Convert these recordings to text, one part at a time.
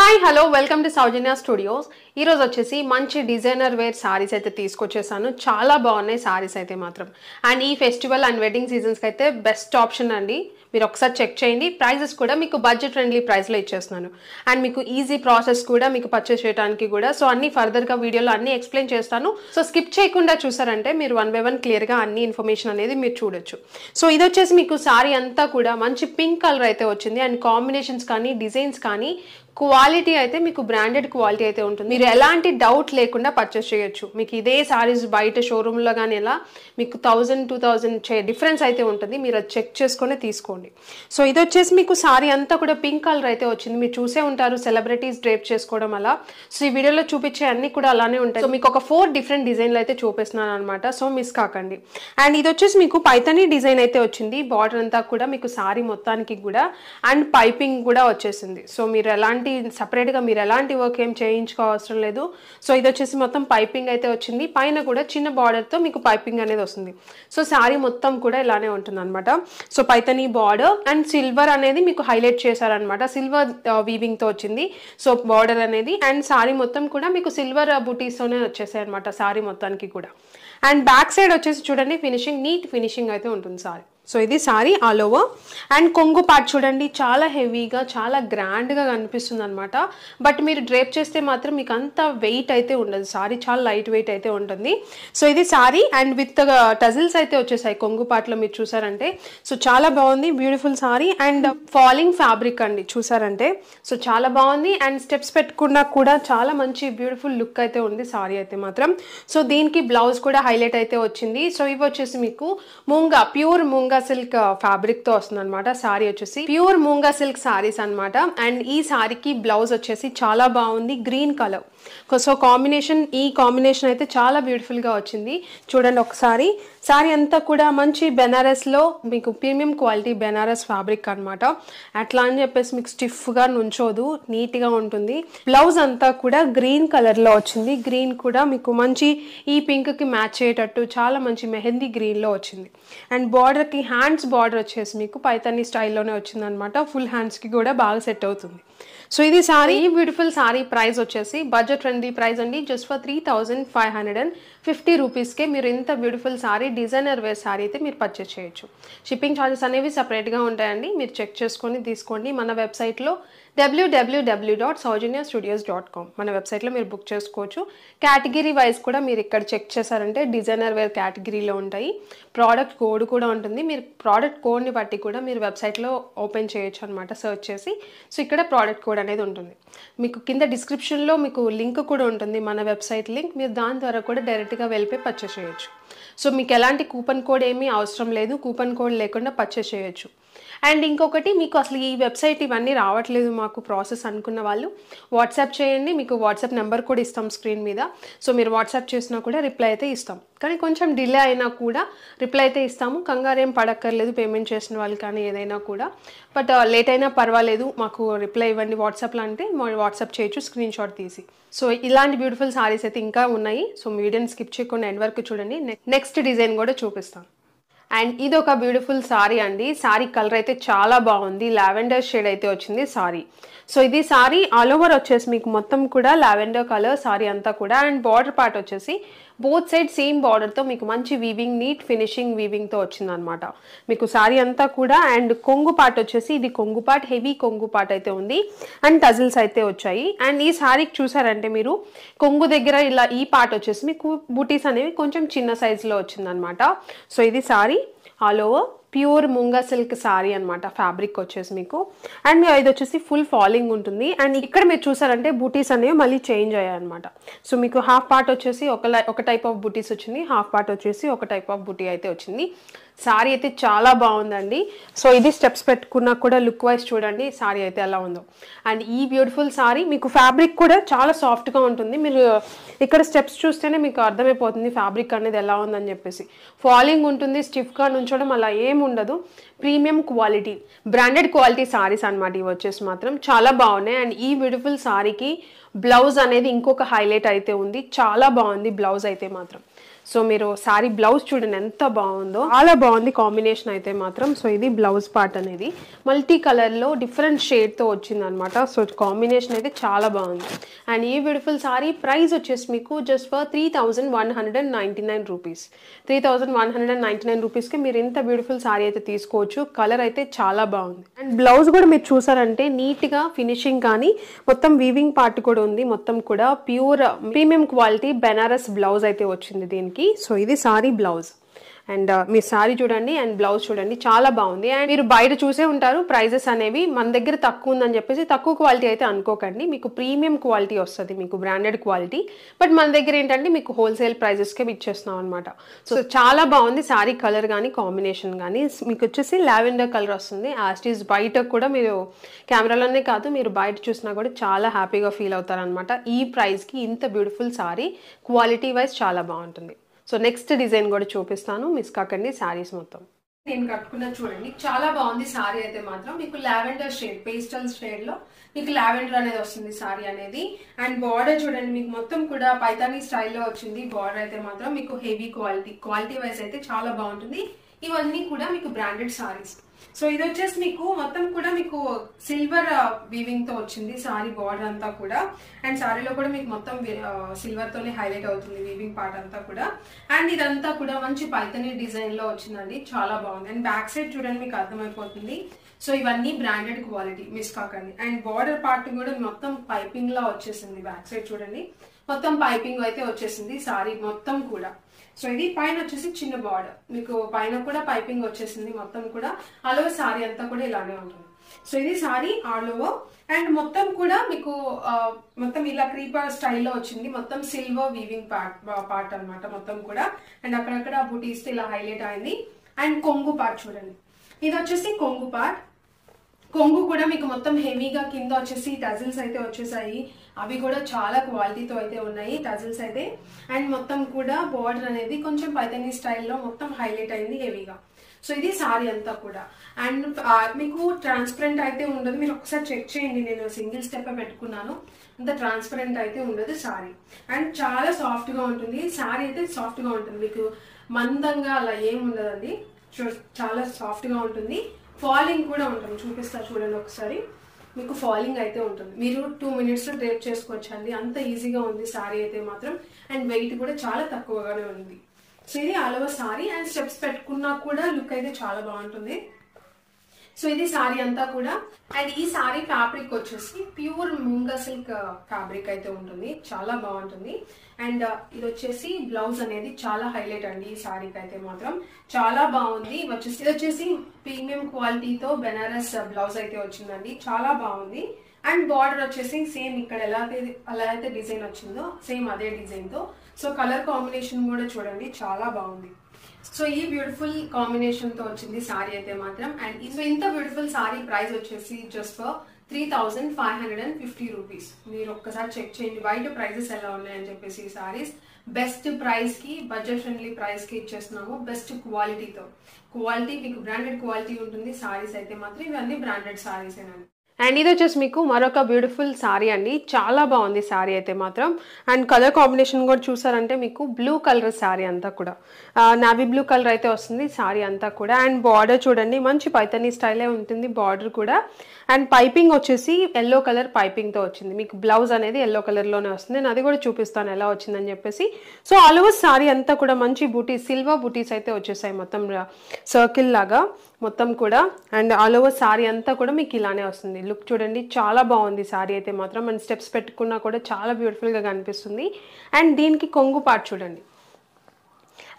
Hi hello welcome to Soujanya studios. ఈరోజు వచ్చేసి మంచి డిజైనర్ వేర్ సారీస్ అయితే తీసుకొచ్చేసాను. చాలా బాగున్నాయి సారీస్ అయితే మాత్రం. అండ్ ఈ ఫెస్టివల్ అండ్ వెడ్డింగ్ సీజన్స్కి అయితే బెస్ట్ ఆప్షన్ అండి. మీరు ఒకసారి చెక్ చేయండి. ప్రైజెస్ కూడా మీకు బడ్జెట్ ఫ్రెండ్లీ ప్రైస్లో ఇచ్చేస్తున్నాను. అండ్ మీకు ఈజీ ప్రాసెస్ కూడా మీకు పర్చేస్ చేయడానికి కూడా. సో అన్ని ఫర్దర్గా వీడియోలో అన్ని ఎక్స్ప్లెయిన్ చేస్తాను. సో స్కిప్ చేయకుండా చూసారంటే మీరు 1 by 1 క్లియర్గా అన్ని ఇన్ఫర్మేషన్ అనేది మీరు చూడొచ్చు. సో ఇది వచ్చేసి మీకు సారీ అంతా కూడా మంచి పింక్ కలర్ అయితే వచ్చింది. అండ్ కాంబినేషన్స్ కానీ డిజైన్స్ కానీ క్వాలిటీ అయితే మీకు బ్రాండెడ్ క్వాలిటీ అయితే ఉంటుంది. మీరు ఎలాంటి డౌట్ లేకుండా పర్చేస్ చేయొచ్చు. మీకు ఇదే సారీస్ బయట షోరూంలో కానీ ఎలా మీకు 1000-2000 డిఫరెన్స్ అయితే ఉంటుంది. మీరు అది చెక్ చేసుకొని తీసుకోండి. సో ఇది వచ్చేసి మీకు సారీ అంతా కూడా పింక్ కలర్ అయితే వచ్చింది. మీరు చూసే ఉంటారు సెలబ్రిటీస్ డ్రేప్ చేసుకోవడం అలా. సో ఈ వీడియోలో చూపించే అన్ని కూడా అలానే ఉంటాయి. సో మీకు ఒక 4 డిఫరెంట్ డిజైన్లు అయితే చూపిస్తున్నాను అనమాట. సో మిస్ కాకండి. అండ్ ఇది వచ్చేసి మీకు పైతనీ డిజైన్ అయితే వచ్చింది. బార్డర్ అంతా కూడా మీకు సారీ మొత్తానికి కూడా అండ్ పైపింగ్ కూడా వచ్చేసింది. సో మీరు ఎలాంటి సపరేట్గా మీరు ఎలాంటి వర్క్ ఏం చేయించుకోవసరం లేదు. సో ఇది వచ్చేసి మొత్తం పైపింగ్ అయితే వచ్చింది. పైన కూడా చిన్న బార్డర్తో మీకు పైపింగ్ అనేది వస్తుంది. సో శారీ మొత్తం కూడా ఇలానే ఉంటుంది అనమాట. So Paithani border and silver అనేది మీకు హైలైట్ చేశారనమాట. సిల్వర్ వీవింగ్తో వచ్చింది. సో బార్డర్ అనేది అండ్ శారీ మొత్తం కూడా మీకు సిల్వర్ బూటీస్తోనే వచ్చేసాయి అనమాట శారీ మొత్తానికి కూడా. అండ్ బ్యాక్ సైడ్ వచ్చేసి చూడండి ఫినిషింగ్ నీట్ ఫినిషింగ్ అయితే ఉంటుంది సారీ. సో ఇది సారీ ఆల్ ఓవర్. అండ్ కొంగు పార్ట్ చూడండి చాలా హెవీగా చాలా గ్రాండ్గా కనిపిస్తుంది అనమాట. బట్ మీరు డ్రేప్ చేస్తే మాత్రం మీకు అంత వెయిట్ అయితే ఉండదు. సారీ చాలా లైట్ వెయిట్ అయితే ఉంటుంది. సో ఇది సారీ అండ్ విత్ టజిల్స్ అయితే వచ్చేసాయి కొంగు పార్ట్లో మీరు చూసారంటే. సో చాలా బాగుంది beautiful sorry and falling fabric అండి చూసారంటే. సో చాలా బాగుంది అండ్ స్టెప్స్ పెట్టుకున్నా కూడా చాలా మంచి బ్యూటిఫుల్ లుక్ అయితే ఉంది సారీ అయితే మాత్రం. సో దీనికి బ్లౌజ్ కూడా హైలైట్ అయితే వచ్చింది. సో ఇవి వచ్చేసి మీకు ప్యూర్ మూంగా సిల్క్ ఫ్యాబ్రిక్ తో వస్తుంది అనమాట. సారీ వచ్చేసి ప్యూర్ మూంగా సిల్క్ సారీస్ అనమాట. అండ్ ఈ సారీకి బ్లౌజ్ వచ్చేసి చాలా బాగుంది గ్రీన్ కలర్. సో ఈ కాంబినేషన్ అయితే చాలా బ్యూటిఫుల్ గా వచ్చింది. చూడండి ఒకసారి సారీ అంతా కూడా మంచి బెనారస్ లో మీకు ప్రీమియం క్వాలిటీ బెనారస్ ఫ్యాబ్రిక్ అనమాట. అట్లా అని చెప్పేసి మీకు స్టిఫ్ గా నుంచోదు, నీట్ గా ఉంటుంది. బ్లౌజ్ అంతా కూడా గ్రీన్ కలర్ లో వచ్చింది. గ్రీన్ కూడా మీకు మంచి ఈ పింక్ కి మ్యాచ్ అయ్యేటట్టు చాలా మంచి మెహందీ గ్రీన్ లో వచ్చింది. అండ్ బార్డర్ కి హ్యాండ్స్ బార్డర్ వచ్చేసి మీకు పైతనీ స్టైల్లోనే వచ్చింది అనమాట. ఫుల్ హ్యాండ్స్ కి కూడా బాగా సెట్ అవుతుంది. సో ఇది సారీ ఈ బ్యూటిఫుల్ సారీ ప్రైస్ వచ్చేసి బడ్జెట్ ఫ్రెండ్లీ ప్రైస్ అండి. జస్ట్ ఫర్ 3550 రూపీస్కే మీరు ఇంత beautiful sari designer wear sari అయితే మీరు పర్చేస్ చేయొచ్చు. షిప్పింగ్ ఛార్జెస్ అనేవి సపరేట్గా ఉంటాయండి. మీరు చెక్ చేసుకొని తీసుకోండి. మన వెబ్సైట్లో www.saujanya-studios.com మన వెబ్సైట్లో మీరు బుక్ చేసుకోవచ్చు. కేటగిరీ వైజ్ కూడా మీరు ఇక్కడ చెక్ చేశారంటే డిజైనర్ వేర్ కేటగిరీలో ఉంటాయి. ప్రోడక్ట్ కోడ్ కూడా ఉంటుంది. మీరు ప్రోడక్ట్ కోడ్ని బట్టి కూడా మీరు వెబ్సైట్లో ఓపెన్ చేయొచ్చు అనమాట సెర్చ్ చేసి. సో ఇక్కడ ప్రోడక్ట్ కోడ్ అనేది ఉంటుంది. మీకు కింద డిస్క్రిప్షన్లో మీకు లింక్ కూడా ఉంటుంది మన వెబ్సైట్ లింక్. మీరు దాని ద్వారా కూడా డైరెక్ట్గా వెళ్ళిపోయి పర్చేస్ చేయొచ్చు. సో మీకు ఎలాంటి కూపన్ కోడ్ ఏమీ అవసరం లేదు. కూపన్ కోడ్ లేకుండా పర్చేస్ చేయొచ్చు. అండ్ ఇంకొకటి మీకు అసలు ఈ వెబ్సైట్ ఇవన్నీ రావట్లేదు మాకు ప్రాసెస్ అనుకున్న వాళ్ళు వాట్సాప్ చేయండి. మీకు వాట్సాప్ నెంబర్ కూడా ఇస్తాం స్క్రీన్ మీద. సో మీరు వాట్సాప్ చేసినా కూడా రిప్లై అయితే ఇస్తాం. కానీ కొంచెం డిలే అయినా కూడా రిప్లై అయితే ఇస్తాము. కంగారేం పడక్కర్లేదు పేమెంట్ చేసిన వాళ్ళు కానీ ఏదైనా కూడా. బట్ లేట్ అయినా పర్వాలేదు మాకు రిప్లై ఇవ్వండి వాట్సాప్లో అంటే వాట్సాప్ చేయొచ్చు స్క్రీన్ షాట్ తీసి. సో ఇలాంటి బ్యూటిఫుల్ సారీస్ అయితే ఇంకా ఉన్నాయి. సో వీడియోని స్కిప్ చేయకుండా ఎండ్ వరకు చూడండి. నెక్స్ట్ డిజైన్ కూడా చూపిస్తాం. అండ్ ఇది ఒక బ్యూటిఫుల్ సారీ అండి. సారీ కలర్ అయితే చాలా బాగుంది. లావెండర్ షేడ్ అయితే వచ్చింది సారీ. సో ఇది సారీ ఆల్ ఓవర్ వచ్చేసి మీకు మొత్తం కూడా లావెండర్ కలర్ సారీ అంతా కూడా. అండ్ బార్డర్ పార్ట్ వచ్చేసి బోత్ సైడ్ సేమ్ బార్డర్తో మీకు మంచి వీవింగ్ నీట్ ఫినిషింగ్ వీవింగ్తో వచ్చింది అనమాట మీకు సారీ అంతా కూడా. అండ్ కొంగు పార్ట్ వచ్చేసి ఇది కొంగు పార్ట్ హెవీ కొంగు పార్ట్ అయితే ఉంది. అండ్ టజిల్స్ అయితే వచ్చాయి. అండ్ ఈ సారీకి చూసారంటే మీరు కొంగు దగ్గర ఇలా ఈ పార్ట్ వచ్చేసి మీకు బూటీస్ అనేవి కొంచెం చిన్న సైజులో వచ్చిందనమాట. సో ఇది sorry all over pure మూంగా silk sorry అనమాట. ఫ్యాబ్రిక్ వచ్చేసి మీకు అండ్ ఇది వచ్చేసి ఫుల్ ఫాలింగ్ ఉంటుంది. అండ్ ఇక్కడ మీరు చూసారంటే బూటీస్ అనేవి మళ్ళీ చేంజ్ అయ్యాయి అనమాట. సో మీకు హాఫ్ పార్ట్ వచ్చేసి ఒక టైప్ ఆఫ్ బూటీస్ వచ్చింది. హాఫ్ పార్ట్ వచ్చేసి ఒక టైప్ ఆఫ్ బూటీ అయితే వచ్చింది. సారీ అయితే చాలా బాగుందండి. సో ఇది స్టెప్స్ పెట్టుకున్నా కూడా లుక్ వైజ్ చూడండి సారీ అయితే ఎలా ఉందో. అండ్ ఈ బ్యూటిఫుల్ సారీ మీకు ఫ్యాబ్రిక్ కూడా చాలా సాఫ్ట్గా ఉంటుంది. మీరు ఇక్కడ స్టెప్స్ చూస్తేనే మీకు అర్థమైపోతుంది ఫ్యాబ్రిక్ అనేది ఎలా ఉందని చెప్పేసి. ఫాలింగ్ ఉంటుంది, స్టిఫ్గా నుంచోడం అలా ఏం ఉండదు. Premium quality branded quality saris అనమాట ఇవి వచ్చేసి మాత్రం చాలా బాగున్నాయి. అండ్ ఈ బ్యూటిఫుల్ సారీకి బ్లౌజ్ అనేది ఇంకొక హైలైట్ అయితే ఉంది. చాలా బాగుంది బ్లౌజ్ అయితే మాత్రం. సో మీరు సారీ బ్లౌజ్ చూడండి ఎంత బాగుందో, చాలా బాగుంది కాంబినేషన్ అయితే మాత్రం. సో ఇది బ్లౌజ్ పార్ట్ అనేది మల్టీ కలర్లో డిఫరెంట్ షేడ్తో వచ్చింది అనమాట. సో కాంబినేషన్ అయితే చాలా బాగుంది. అండ్ ఈ బ్యూటిఫుల్ సారీ ప్రైస్ వచ్చేసి మీకు జస్ట్ ఫర్ 3199 రూపీస్. 3199 రూపీస్కి మీరు ఇంత బ్యూటిఫుల్ సారీ అయితే తీసుకోవచ్చు. కలర్ అయితే చాలా బాగుంది. అండ్ బ్లౌజ్ కూడా మీరు చూసారంటే నీట్గా ఫినిషింగ్ కానీ మొత్తం వీవింగ్ పార్ట్ కూడా ఉంది. మొత్తం కూడా pure premium quality Banaras blouse అయితే వచ్చింది దీనికి. సో ఇది సారీ బ్లౌజ్. అండ్ మీ సారీ చూడండి అండ్ బ్లౌజ్ చూడండి చాలా బాగుంది. అండ్ మీరు బయట చూసే ఉంటారు ప్రైజెస్ అనేవి మన దగ్గర తక్కువ ఉందని చెప్పేసి తక్కువ క్వాలిటీ అయితే అనుకోకండి. మీకు ప్రీమియం క్వాలిటీ వస్తుంది, మీకు బ్రాండెడ్ క్వాలిటీ. బట్ మన దగ్గర ఏంటంటే మీకు హోల్సేల్ ప్రైజెస్కే ఇచ్చేస్తున్నాం అనమాట. సో చాలా బాగుంది సారీ కలర్ కానీ కాంబినేషన్ కానీ. మీకు వచ్చేసి లావెండర్ కలర్ వస్తుంది. యాస్టీస్ బయట కూడా మీరు కెమెరాలోనే కాదు మీరు బయట చూసినా కూడా చాలా హ్యాపీగా ఫీల్ అవుతారనమాట. ఈ ప్రైస్కి ఇంత బ్యూటిఫుల్ సారీ క్వాలిటీ వైజ్ చాలా బాగుంటుంది. సో నెక్స్ట్ డిజైన్ కూడా చూపిస్తాను, మిస్ కాకండి శారీస్ మొత్తం. నేను కట్టుకున్న చూడండి చాలా బాగుంది సారీ అయితే మాత్రం. మీకు లావెండర్ షేడ్ పేస్టల్ షేడ్ లో మీకు లావెండర్ అనేది వస్తుంది సారీ అనేది. అండ్ బార్డర్ చూడండి మీకు మొత్తం కూడా పైతానీ స్టైల్లో వచ్చింది. బార్డర్ అయితే మాత్రం మీకు హెవీ క్వాలిటీ వైజ్ అయితే చాలా బాగుంటుంది. ఇవన్నీ కూడా మీకు బ్రాండెడ్ సారీస్. సో ఇది వచ్చేసి మీకు మొత్తం కూడా మీకు సిల్వర్ వీవింగ్ తో వచ్చింది సారీ బార్డర్ అంతా కూడా. అండ్ సారీలో కూడా మీకు మొత్తం సిల్వర్ తోనే హైలైట్ అవుతుంది వీవింగ్ పార్ట్ అంతా కూడా. అండ్ ఇదంతా కూడా మంచి పైతనీ డిజైన్ లో వచ్చిందండి, చాలా బాగుంది. అండ్ బ్యాక్ సైడ్ చూడండి మీకు అర్థమైపోతుంది. సో ఇవన్నీ బ్రాండెడ్ క్వాలిటీ, మిస్ కాకండి. అండ్ బార్డర్ పార్ట్ కూడా మొత్తం పైపింగ్ లా వచ్చేసింది. బ్యాక్ సైడ్ చూడండి మొత్తం పైపింగ్ అయితే వచ్చేసింది సారీ మొత్తం కూడా. సో ఇది పైన వచ్చేసి చిన్న బార్డర్, మీకు పైన కూడా పైపింగ్ వచ్చేసింది మొత్తం కూడా. ఆల్ ఓవర్ సారీ అంతా కూడా ఇలానే ఉంటుంది. సో ఇది సారీ ఆల్ ఓవర్. అండ్ మొత్తం కూడా మీకు మొత్తం ఇలా క్రీపర్ స్టైల్లో వచ్చింది. మొత్తం సిల్వర్ వీవింగ్ పార్ట్ అనమాట మొత్తం కూడా. అండ్ అక్కడక్కడ బుటీస్ ఇలా హైలైట్ అయింది. అండ్ కొంగు పార్ట్ చూడండి, ఇది వచ్చేసి కొంగు పార్ట్. కొంగు కూడా మీకు మొత్తం హెవీగా కింద వచ్చేసి టజిల్స్ అయితే వచ్చేసాయి. అవి కూడా చాలా క్వాలిటీతో అయితే ఉన్నాయి టజిల్స్ అయితే. అండ్ మొత్తం కూడా బార్డర్ అనేది కొంచెం పైతనీ స్టైల్లో మొత్తం హైలైట్ అయింది హెవీగా. సో ఇది సారీ అంతా కూడా. అండ్ మీకు ట్రాన్స్పరెంట్ అయితే ఉండదు, మీరు ఒకసారి చెక్ చేయండి. నేను సింగిల్ స్టెప్ పెట్టుకున్నాను, అంత ట్రాన్స్పరెంట్ అయితే ఉండదు సారీ. అండ్ చాలా సాఫ్ట్ గా ఉంటుంది సారీ అయితే, సాఫ్ట్ గా ఉంటుంది, మీకు మందంగా అలా ఏం ఉండదండి. చాలా సాఫ్ట్ గా ఉంటుంది. ఫాలింగ్ కూడా ఉంటుంది, చూపిస్తా చూడండి ఒకసారి. మీకు ఫాలింగ్ అయితే ఉంటుంది, మీరు 2 minutes డ్రేప్ చేసుకోవచ్చు అండి, అంత ఈజీగా ఉంది సారీ అయితే మాత్రం. అండ్ వెయిట్ కూడా చాలా తక్కువగానే ఉంది. సో ఇది all over sorry. And steps పెట్టుకున్నా కూడా లుక్ అయితే చాలా బాగుంటుంది. సో ఇది సారీ అంతా కూడా. అండ్ ఈ సారీ ఫ్యాబ్రిక్ వచ్చేసి ప్యూర్ ముంగా సిల్క్ ఫ్యాబ్రిక్ అయితే ఉంటుంది, చాలా బాగుంటుంది. అండ్ ఇది వచ్చేసి బ్లౌజ్ అనేది చాలా హైలైట్ అండి ఈ సారీకి అయితే మాత్రం, చాలా బాగుంది. ఇది వచ్చేసి ప్రీమియం క్వాలిటీతో బెనారస్ బ్లౌజ్ అయితే వచ్చిందండి, చాలా బాగుంది. అండ్ బార్డర్ వచ్చేసి సేమ్ ఇక్కడ ఎలా అయితే డిజైన్ వచ్చిందో సేమ్ అదే డిజైన్ తో. సో కలర్ కాంబినేషన్ కూడా చూడండి చాలా బాగుంది. సో ఈ బ్యూటిఫుల్ కాంబినేషన్ తో వచ్చింది సారీ అయితే మాత్రం. అండ్ సో ఇంత బ్యూటిఫుల్ సారీ ప్రైస్ వచ్చేసి జస్ట్ ఫర్ 3550 రూపీస్. మీరు ఒక్కసారి చెక్ చేయండి బయట ప్రైజెస్ ఎలా ఉన్నాయని చెప్పేసి. ఈ సారీస్ బెస్ట్ ప్రైస్ కి, బడ్జెట్ ఫ్రెండ్లీ ప్రైస్ కి ఇచ్చేస్తున్నాము, బెస్ట్ క్వాలిటీతో. క్వాలిటీ మీకు బ్రాండెడ్ క్వాలిటీ ఉంటుంది సారీస్ అయితే మాత్రం. ఇవన్నీ బ్రాండెడ్ సారీస్ ఏనండి. అండ్ ఇది వచ్చేసి మీకు మరొక బ్యూటిఫుల్ సారీ అండి, చాలా బాగుంది సారీ అయితే మాత్రం. అండ్ కలర్ కాంబినేషన్ కూడా చూసారంటే మీకు బ్లూ కలర్ సారీ అంతా కూడా, నావీ బ్లూ కలర్ అయితే వస్తుంది సారీ అంతా కూడా. అండ్ బార్డర్ చూడండి మంచి పైతనీ స్టైలే ఉంటుంది బార్డర్ కూడా. అండ్ పైపింగ్ వచ్చేసి ఎల్లో కలర్ పైపింగ్తో వచ్చింది. మీకు బ్లౌజ్ అనేది ఎల్లో కలర్లోనే వస్తుంది, నేను అది కూడా చూపిస్తాను ఎలా వచ్చిందని చెప్పేసి. సో ఆల్ ఓవర్ సారీ అంతా కూడా మంచి బూటీస్, సిల్వర్ బూటీస్ అయితే వచ్చేసాయి మొత్తం సర్కిల్ లాగా మొత్తం కూడా. అండ్ ఆల్ ఓవర్ సారీ అంతా కూడా మీకు ఇలానే వస్తుంది. లుక్ చూడండి చాలా బాగుంది సారీ అయితే మాత్రం. అండ్ స్టెప్స్ పెట్టుకున్నా కూడా చాలా బ్యూటిఫుల్గా కనిపిస్తుంది. అండ్ దీనికి కొంగు పార్ట్ చూడండి.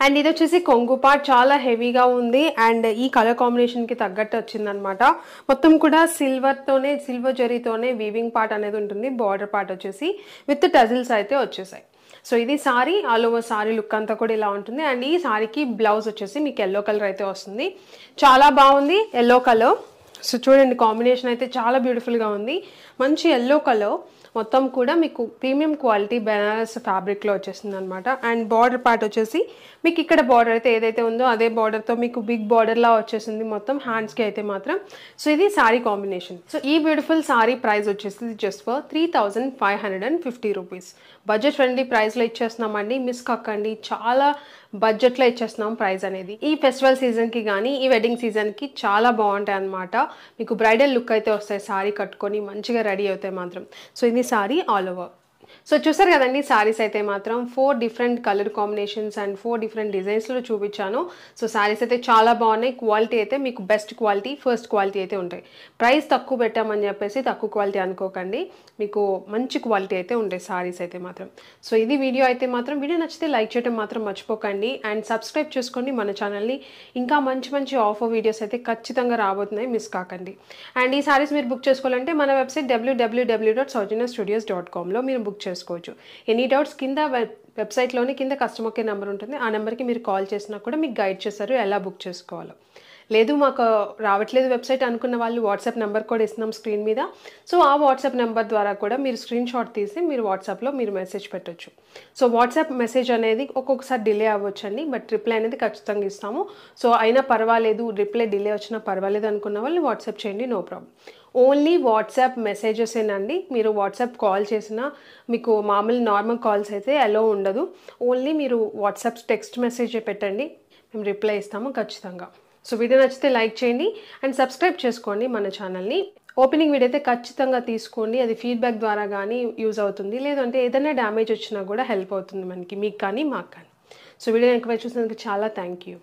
అండ్ ఇది వచ్చేసి కొంగు పార్ట్ చాలా హెవీగా ఉంది. అండ్ ఈ కలర్ కాంబినేషన్కి తగ్గట్టు వచ్చిందనమాట. మొత్తం కూడా సిల్వర్ జరీతోనే వీవింగ్ పార్ట్ అనేది ఉంటుంది. బార్డర్ పార్ట్ వచ్చేసి విత్ టజిల్స్ అయితే వచ్చేసాయి. సో ఇది sorry all over sorry look అంతా కూడా ఇలా ఉంటుంది. అండ్ ఈ సారీకి బ్లౌజ్ వచ్చేసి మీకు ఎల్లో కలర్ అయితే వస్తుంది, చాలా బాగుంది ఎల్లో కలర్. సో చూడండి కాంబినేషన్ అయితే చాలా బ్యూటిఫుల్గా ఉంది, మంచి ఎల్లో కలర్ మొత్తం కూడా మీకు ప్రీమియం క్వాలిటీ బెనారస్ ఫ్యాబ్రిక్లో వచ్చేస్తుంది అనమాట. అండ్ బార్డర్ పార్ట్ వచ్చేసి మీకు ఇక్కడ బార్డర్ అయితే ఏదైతే ఉందో అదే బార్డర్తో మీకు బిగ్ బార్డర్లా వచ్చేసింది మొత్తం హ్యాండ్స్కి అయితే మాత్రం. సో ఇది సారీ కాంబినేషన్. సో ఈ బ్యూటిఫుల్ సారీ ప్రైస్ వచ్చేసి just for 3550 rupees. Budget friendly ప్రైస్లో ఇచ్చేస్తున్నామండి, మిస్ కాకండి. చాలా బడ్జెట్లో ఇచ్చేస్తున్నాం ప్రైస్ అనేది. ఈ ఫెస్టివల్ సీజన్కి కానీ ఈ వెడ్డింగ్ సీజన్కి చాలా బాగుంటాయి అన్నమాట. మీకు బ్రైడల్ లుక్ అయితే వస్తాయి సారీ కట్టుకొని మంచిగా రెడీ అవుతాయి మాత్రం. సో ఇది సారీ ఆల్ ఓవర్. సో చూసారు కదండి సారీస్ అయితే మాత్రం 4 different colour combinations and 4 different డిజైన్స్లో చూపించాను. సో సారీస్ అయితే చాలా బాగున్నాయి. క్వాలిటీ అయితే మీకు బెస్ట్ క్వాలిటీ, ఫస్ట్ క్వాలిటీ అయితే ఉంటాయి. ప్రైస్ తక్కువ పెట్టామని చెప్పేసి తక్కువ క్వాలిటీ అనుకోకండి, మీకు మంచి క్వాలిటీ అయితే ఉంటాయి సారీస్ అయితే మాత్రం. సో ఇది వీడియో అయితే మాత్రం. వీడియో నచ్చితే లైక్ చేయడం మాత్రం మర్చిపోకండి అండ్ సబ్స్క్రైబ్ చేసుకోండి మన ఛానల్ని. ఇంకా మంచి మంచి ఆఫర్ వీడియోస్ అయితే ఖచ్చితంగా రాబోతున్నాయి, మిస్ కాకండి. అండ్ ఈ సారీస్ మీరు బుక్ చేసుకోవాలంటే మన వెబ్సైట్ www.saujanya-studios.comలో మీరు బుక్ చేసుకోవచ్చు. ఎనీ డౌట్స్ కింద వెబ్సైట్లోని కింద కస్టమర్ కేర్ నెంబర్ ఉంటుంది, ఆ నెంబర్కి మీరు కాల్ చేసినా కూడా మీకు గైడ్ చేస్తారు ఎలా బుక్ చేసుకోవాలో. లేదు మాకు రావట్లేదు వెబ్సైట్ అనుకున్న వాళ్ళు వాట్సాప్ నెంబర్ కూడా ఇస్తున్నాం స్క్రీన్ మీద. సో ఆ వాట్సాప్ నెంబర్ ద్వారా కూడా మీరు స్క్రీన్ షాట్ తీసి మీరు వాట్సాప్లో మీరు మెసేజ్ పెట్టచ్చు. సో వాట్సాప్ మెసేజ్ అనేది ఒక్కొక్కసారి డిలే అవ్వచ్చండి, బట్ రిప్లై అనేది ఖచ్చితంగా ఇస్తాము. సో అయినా పర్వాలేదు, రిప్లై డిలే వచ్చినా పర్వాలేదు అనుకున్న వాళ్ళు వాట్సాప్ చేయండి, నో ప్రాబ్లం. ఓన్లీ వాట్సాప్ మెసేజెసేనండి. మీరు వాట్సాప్ కాల్ చేసినా మీకు మామూలు నార్మల్ కాల్స్ అయితే అలో ఉండదు. ఓన్లీ మీరు వాట్సాప్ టెక్స్ట్ మెసేజ్ పెట్టండి, మేము రిప్లై ఇస్తాము ఖచ్చితంగా. సో వీడియో నచ్చితే లైక్ చేయండి అండ్ సబ్స్క్రైబ్ చేసుకోండి మన ఛానల్ని. ఓపెనింగ్ వీడియో అయితే ఖచ్చితంగా తీసుకోండి, అది ఫీడ్బ్యాక్ ద్వారా కానీ యూజ్ అవుతుంది, లేదంటే ఏదైనా డ్యామేజ్ వచ్చినా కూడా హెల్ప్ అవుతుంది మనకి, మీకు కానీ మాకు కానీ. సో వీడియో ఎక్కువ చూసినందుకు చాలా థ్యాంక్ యూ.